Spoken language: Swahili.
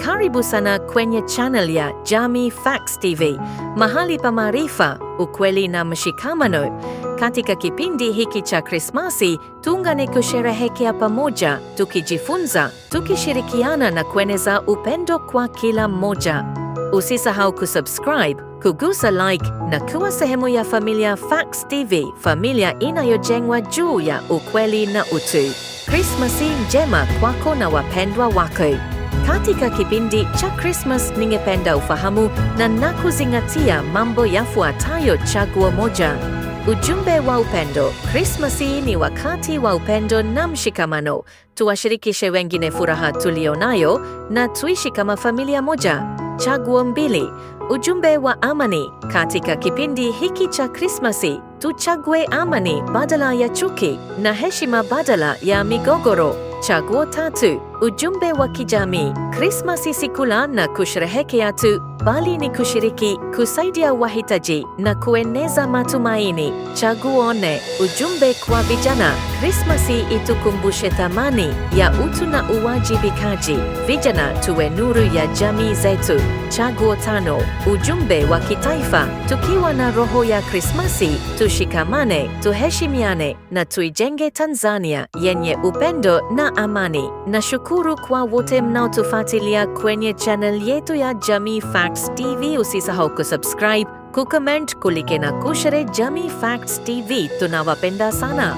Karibu sana kwenye channel ya Jamii Facts TV, mahali pa maarifa, ukweli na mshikamano. Katika kipindi hiki cha Krismasi, tuungane kusherehekea pamoja, tukijifunza, tukishirikiana na kueneza upendo kwa kila mmoja. Usisahau kusubscribe, kugusa like na kuwa sehemu ya familia Facts TV, familia inayojengwa juu ya ukweli na utu. Krismasi njema kwako na wapendwa wako. Katika kipindi cha Christmas ningependa ufahamu na kuzingatia mambo yafuatayo. Chaguo moja. Ujumbe wa upendo. Krismasi ni wakati wa upendo na mshikamano. Tuwashirikishe wengine furaha tulionayo na tuishi kama familia moja. Chaguo mbili. Ujumbe wa amani. Katika kipindi hiki cha Krismasi, tuchague amani badala ya chuki na heshima badala ya migogoro. Chaguo tatu. Ujumbe wa kijamii. Krismasi si kula na kusherehekea tu, bali ni kushiriki, kusaidia wahitaji na kueneza matumaini. Chaguo nne. Ujumbe kwa vijana. Krismasi itukumbushe thamani ya utu na uwajibikaji. Vijana tuwe nuru ya jamii zetu. Chaguo tano. Ujumbe wa kitaifa. Tukiwa na roho ya Krismasi, tushikamane, tuheshimiane na tuijenge Tanzania yenye upendo na amani. Nashukuru kwa wote mnaotufuatilia kwenye channel yetu ya Jamii Facts TV. Usisahau kusubscribe, kucomment, kulike na kushare. Jamii Facts TV tunawapenda sana.